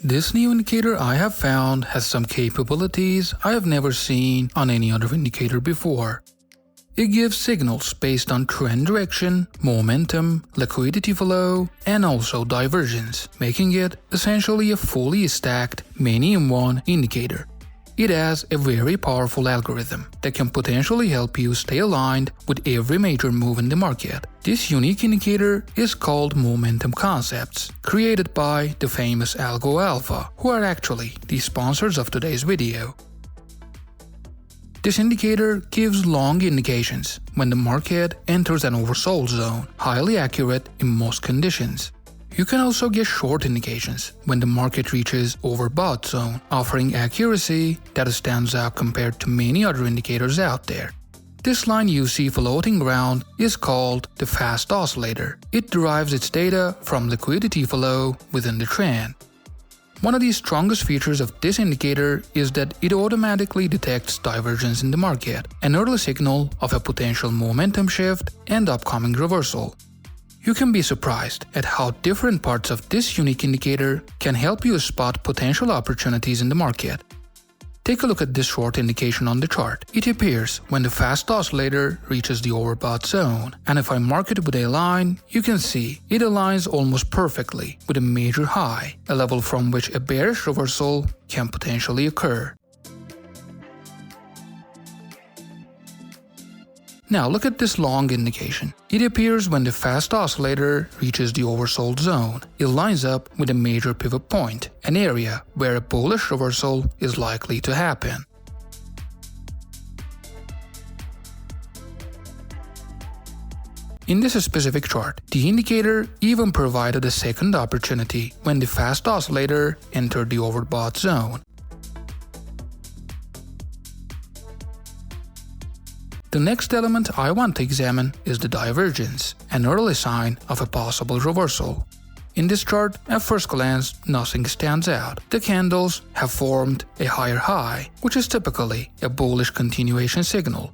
This new indicator I have found has some capabilities I have never seen on any other indicator before. It gives signals based on trend direction, momentum, liquidity flow, and also divergence, making it essentially a fully stacked many-in-one indicator. It has a very powerful algorithm that can potentially help you stay aligned with every major move in the market. This unique indicator is called Momentum Concepts, created by the famous Algo Alpha, who are actually the sponsors of today's video. This indicator gives long indications when the market enters an oversold zone, highly accurate in most conditions. You can also get short indications when the market reaches overbought zone, offering accuracy that stands out compared to many other indicators out there. This line you see floating around is called the fast oscillator. It derives its data from liquidity flow within the trend. One of the strongest features of this indicator is that it automatically detects divergence in the market, an early signal of a potential momentum shift and upcoming reversal. You can be surprised at how different parts of this unique indicator can help you spot potential opportunities in the market. Take a look at this short indication on the chart. It appears when the fast oscillator reaches the overbought zone, and if I mark it with a line, you can see it aligns almost perfectly with a major high, a level from which a bearish reversal can potentially occur. Now look at this long indication. It appears when the fast oscillator reaches the oversold zone. It lines up with a major pivot point, an area where a bullish reversal is likely to happen. In this specific chart, the indicator even provided a second opportunity when the fast oscillator entered the overbought zone. The next element I want to examine is the divergence, an early sign of a possible reversal. In this chart, at first glance, nothing stands out. The candles have formed a higher high, which is typically a bullish continuation signal.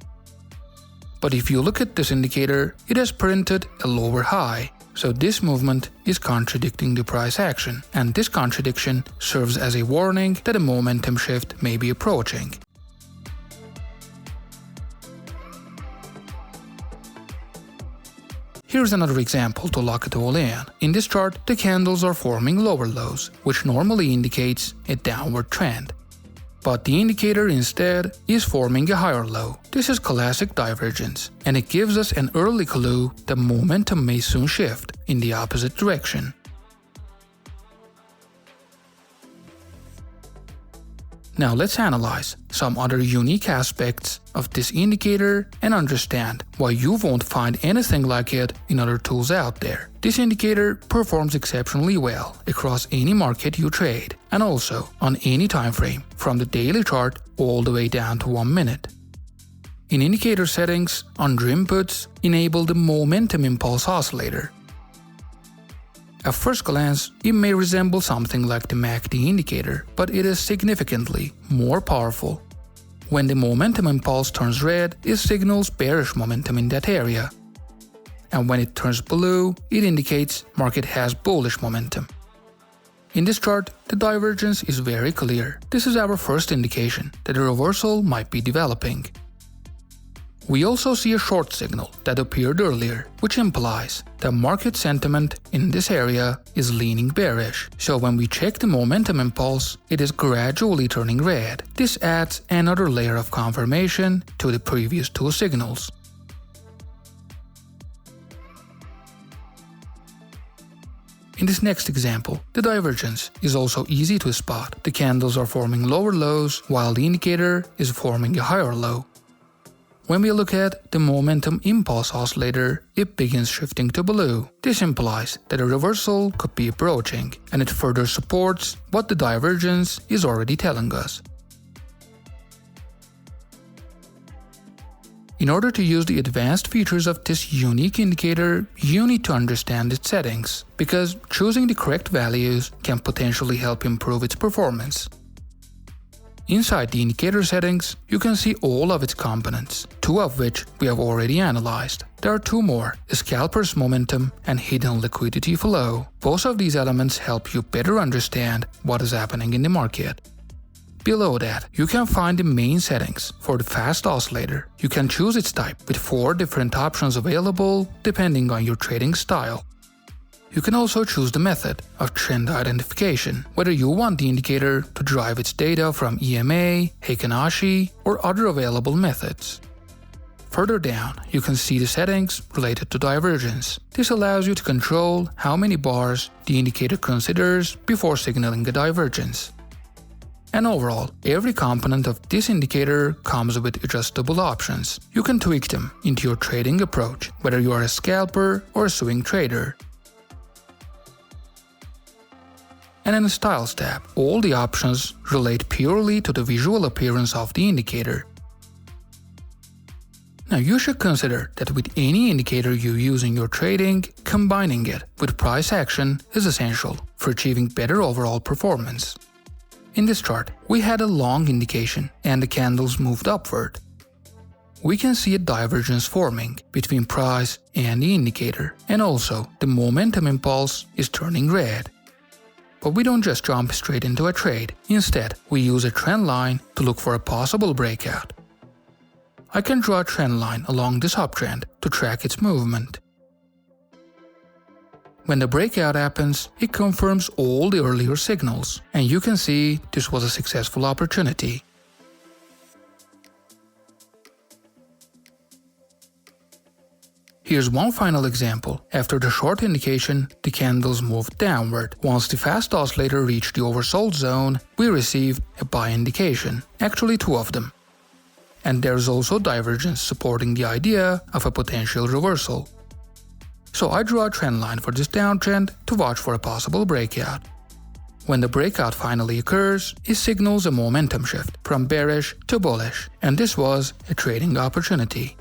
But if you look at this indicator, it has printed a lower high, so this movement is contradicting the price action, and this contradiction serves as a warning that a momentum shift may be approaching. Here's another example to lock it all in. In this chart, the candles are forming lower lows, which normally indicates a downward trend. But the indicator instead is forming a higher low. This is classic divergence, and it gives us an early clue that momentum may soon shift in the opposite direction. Now let's analyze some other unique aspects of this indicator and understand why you won't find anything like it in other tools out there. This indicator performs exceptionally well across any market you trade, and also on any time frame, from the daily chart all the way down to 1 minute. In indicator settings, under inputs, enable the momentum impulse oscillator. At first glance, it may resemble something like the MACD indicator, but it is significantly more powerful. When the momentum impulse turns red, it signals bearish momentum in that area. And when it turns blue, it indicates market has bullish momentum. In this chart, the divergence is very clear. This is our first indication that a reversal might be developing. We also see a short signal that appeared earlier, which implies that market sentiment in this area is leaning bearish. So when we check the momentum impulse, it is gradually turning red. This adds another layer of confirmation to the previous two signals. In this next example, the divergence is also easy to spot. The candles are forming lower lows while the indicator is forming a higher low. When we look at the momentum impulse oscillator, it begins shifting to blue. This implies that a reversal could be approaching, and it further supports what the divergence is already telling us. In order to use the advanced features of this unique indicator, you need to understand its settings, because choosing the correct values can potentially help improve its performance. Inside the indicator settings, you can see all of its components, 2 of which we have already analyzed. There are 2 more, scalper's momentum and hidden liquidity flow. Both of these elements help you better understand what is happening in the market. Below that, you can find the main settings for the fast oscillator. You can choose its type with 4 different options available depending on your trading style. You can also choose the method of trend identification, whether you want the indicator to derive its data from EMA, Heikin-Ashi, or other available methods. Further down, you can see the settings related to divergence. This allows you to control how many bars the indicator considers before signaling a divergence. And overall, every component of this indicator comes with adjustable options. You can tweak them into your trading approach, whether you are a scalper or a swing trader. And in the Styles tab, all the options relate purely to the visual appearance of the indicator. Now you should consider that with any indicator you use in your trading, combining it with price action is essential for achieving better overall performance. In this chart, we had a long indication and the candles moved upward. We can see a divergence forming between price and the indicator, and also the momentum impulse is turning red. But we don't just jump straight into a trade. Instead, we use a trend line to look for a possible breakout. I can draw a trend line along this uptrend to track its movement. When the breakout happens, it confirms all the earlier signals, and you can see this was a successful opportunity. Here's one final example. After the short indication, the candles moved downward. Once the fast oscillator reached the oversold zone, we received a buy indication, actually 2 of them. And there's also divergence supporting the idea of a potential reversal. So I draw a trend line for this downtrend to watch for a possible breakout. When the breakout finally occurs, it signals a momentum shift from bearish to bullish, and this was a trading opportunity.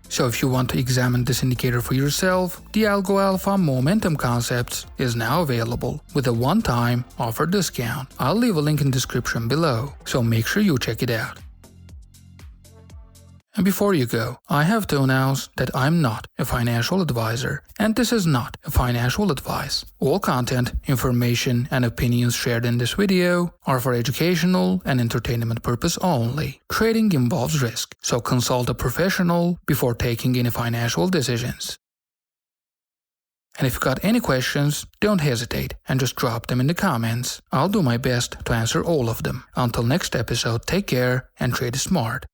So if you want to examine this indicator for yourself, the Algo Alpha Momentum Concepts is now available with a one-time offer discount. I'll leave a link in the description below, so make sure you check it out. And before you go, I have to announce that I'm not a financial advisor, and this is not a financial advice. All content, information, and opinions shared in this video are for educational and entertainment purpose only. Trading involves risk, so consult a professional before taking any financial decisions. And if you got any questions, don't hesitate and just drop them in the comments. I'll do my best to answer all of them. Until next episode, take care and trade smart.